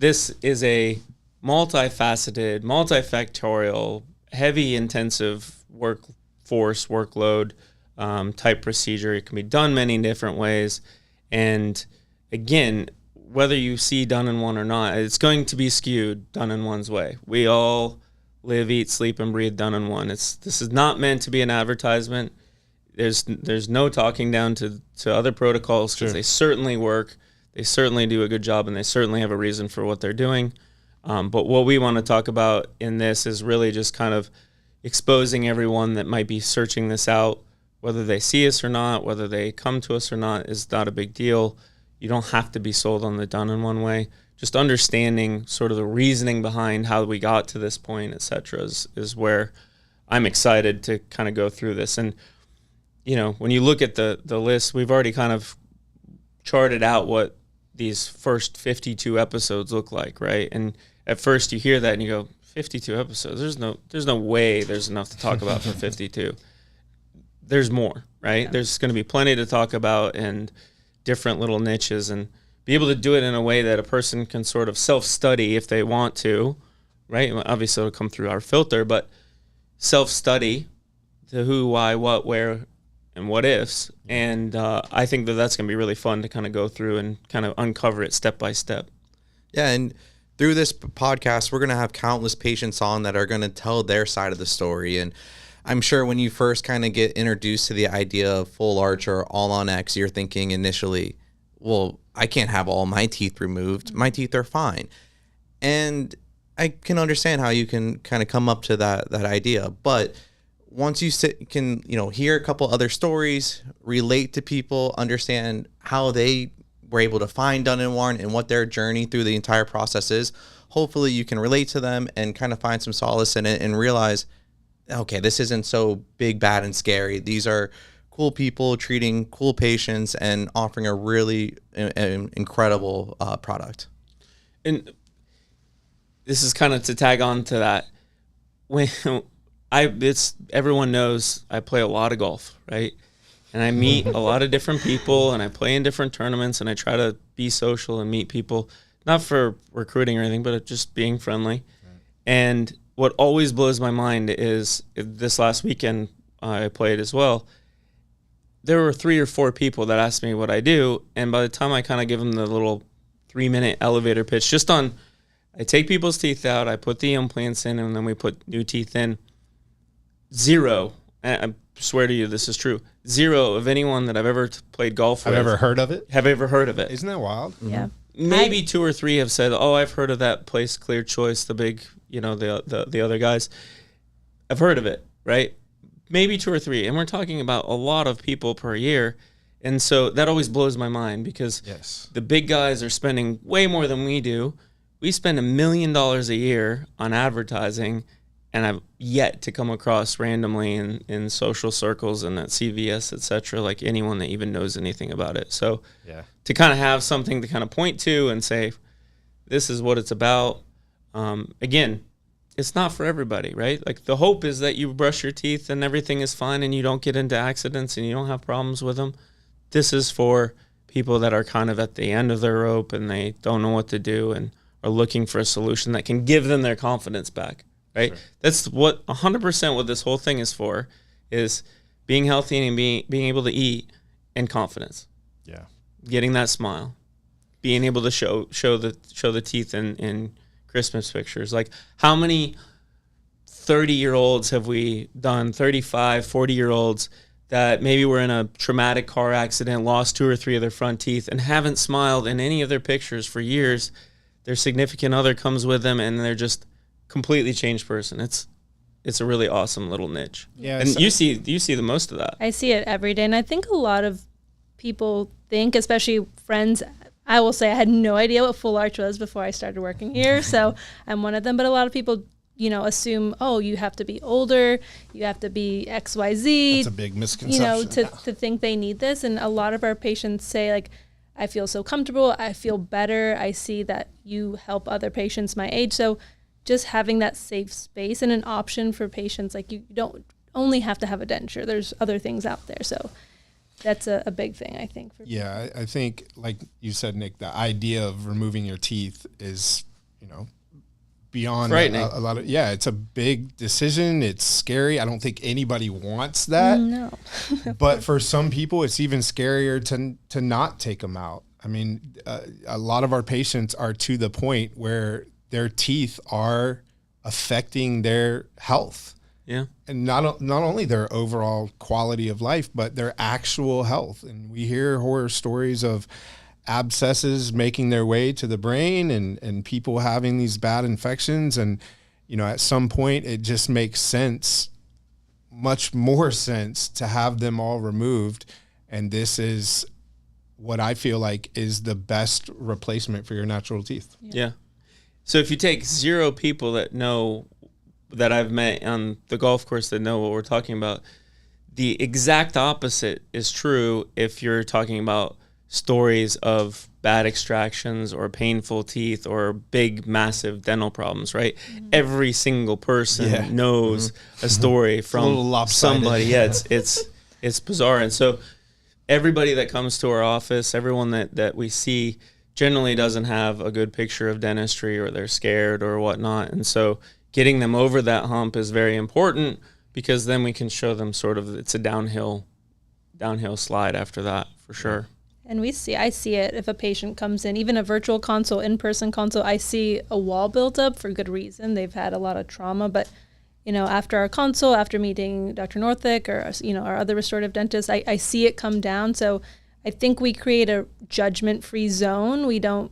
this is a multifaceted, multifactorial, heavy intensive workload type procedure. It can be done many different ways. And again, whether you see done in one or not, it's going to be skewed done in one's way. We all live, eat, sleep, and breathe done in one. This is not meant to be an advertisement. There's no talking down to other protocols, because they certainly work. They certainly do a good job, and they certainly have a reason for what they're doing. But what we want to talk about in this is really just kind of exposing everyone that might be searching this out. Whether they see us or not, whether they come to us or not, is not a big deal. You don't have to be sold on the done in one way. Just understanding sort of the reasoning behind how we got to this point, et cetera, is where I'm excited to kind of go through this. And, you know, when you look at the list, we've already kind of charted out what these first 52 episodes look like, right? And at first you hear that and you go, 52 episodes? There's no way there's enough to talk about for 52. There's more, right? Yeah. There's going to be plenty to talk about and different little niches, and be able to do it in a way that a person can sort of self-study if they want to, right? Obviously it'll come through our filter, but self-study the who, why, what, where, and what ifs. And I think that's going to be really fun to kind of go through and kind of uncover it step by step. Yeah, and through this podcast, we're going to have countless patients on that are going to tell their side of the story. And I'm sure when you first kind of get introduced to the idea of full arch or all on X, you're thinking initially, well, I can't have all my teeth removed. My teeth are fine. And I can understand how you can kind of come up to that idea. But once you can, you know, hear a couple other stories, relate to people, understand how they were able to find done in one and what their journey through the entire process is, hopefully you can relate to them and kind of find some solace in it and realize, okay, this isn't so big, bad, and scary. These are cool people treating cool patients and offering a really incredible product. And this is kind of to tag on to that. When everyone knows I play a lot of golf, right? And I meet a lot of different people, and I play in different tournaments, and I try to be social and meet people, not for recruiting or anything, but just being friendly. Right. And what always blows my mind is this last weekend I played as well. There were 3 or 4 people that asked me what I do, and by the time I kind of give them the little 3-minute elevator pitch, just on, I take people's teeth out, I put the implants in, and then we put new teeth in. 0, I swear to you this is true, 0 of anyone that I've ever played golf with. Have ever heard of it? Have ever heard of it. Isn't that wild? Yeah. Maybe 2 or 3 have said, oh, I've heard of that place, Clear Choice, the big, you know, the other guys. I've heard of it, right? Maybe 2 or 3. And we're talking about a lot of people per year. And so that always blows my mind, because the big guys are spending way more than we do. We spend $1 million a year on advertising, and I've yet to come across randomly in social circles and at CVS, et cetera, like anyone that even knows anything about it. So to kind of have something to kind of point to and say, this is what it's about. Again, it's not for everybody, right? Like, the hope is that you brush your teeth and everything is fine and you don't get into accidents and you don't have problems with them. This is for people that are kind of at the end of their rope and they don't know what to do and are looking for a solution that can give them their confidence back, right? Sure. That's what 100% what this whole thing is for, is being healthy and being able to eat and confidence. Yeah. Getting that smile, being able to show the teeth in Christmas pictures. Like, how many 30-year-olds have we done, 35, 40-year-olds that maybe were in a traumatic car accident, lost 2 or 3 of their front teeth, and haven't smiled in any of their pictures for years? Their significant other comes with them, and they're just completely changed person. It's a really awesome little niche. Yeah, and you see the most of that. I see it every day, and I think a lot of people think, especially friends, I will say I had no idea what full arch was before I started working here, so I'm one of them. But a lot of people, you know, assume, oh, you have to be older, you have to be XYZ. That's a big misconception. You know, to think they need this. And a lot of our patients say, like, I feel so comfortable, I feel better, I see that you help other patients my age. So just having that safe space and an option for patients, like, you don't only have to have a denture. There's other things out there. So that's a big thing, I think. For I think, like you said, Nick, the idea of removing your teeth is beyond frightening. a lot of, it's a big decision. It's scary. I don't think anybody wants that. No. But for some people, it's even scarier to not take them out. I mean, a lot of our patients are to the point where their teeth are affecting their health. Yeah. And not only their overall quality of life, but their actual health. And we hear horror stories of abscesses making their way to the brain and people having these bad infections. And, at some point it just makes sense, much more sense, to have them all removed. And this is what I feel like is the best replacement for your natural teeth. Yeah. So if you take 0 people that I've met on the golf course that know what we're talking about, the exact opposite is true if you're talking about stories of bad extractions or painful teeth or big, massive dental problems, right? Mm-hmm. Every single person knows a story from somebody. Yeah, it's bizarre. And so everybody that comes to our office, everyone that we see generally doesn't have a good picture of dentistry, or they're scared or whatnot. And so getting them over that hump is very important, because then we can show them sort of it's a downhill slide after that, for sure. And I see it if a patient comes in, even a virtual consult, in-person consult, I see a wall built up for good reason. They've had a lot of trauma, but after our consult, after meeting Dr. Northick or our other restorative dentist, I see it come down. So I think we create a judgment-free zone. We don't,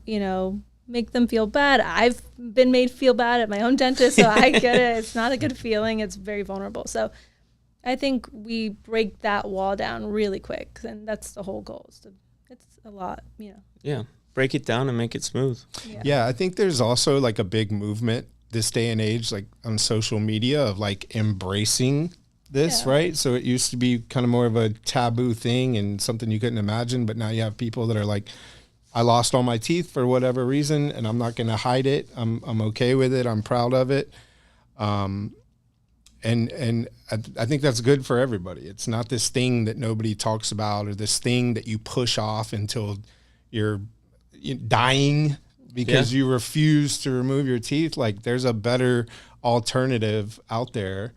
make them feel bad. I've been made feel bad at my own dentist, so I get it. It's not a good feeling. It's very vulnerable. So I think we break that wall down really quick, and that's the whole goal. It's a lot, Yeah, break it down and make it smooth. Yeah, I think there's also like a big movement this day and age, like on social media, of like embracing this, right? So it used to be kind of more of a taboo thing and something you couldn't imagine, but now you have people that are like, I lost all my teeth for whatever reason, and I'm not going to hide it. I'm okay with it. I'm proud of it. And I think that's good for everybody. It's not this thing that nobody talks about, or this thing that you push off until you're dying because you refuse to remove your teeth. Like, there's a better alternative out there.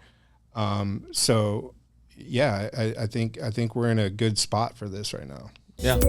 So yeah, I think we're in a good spot for this right now. Yeah.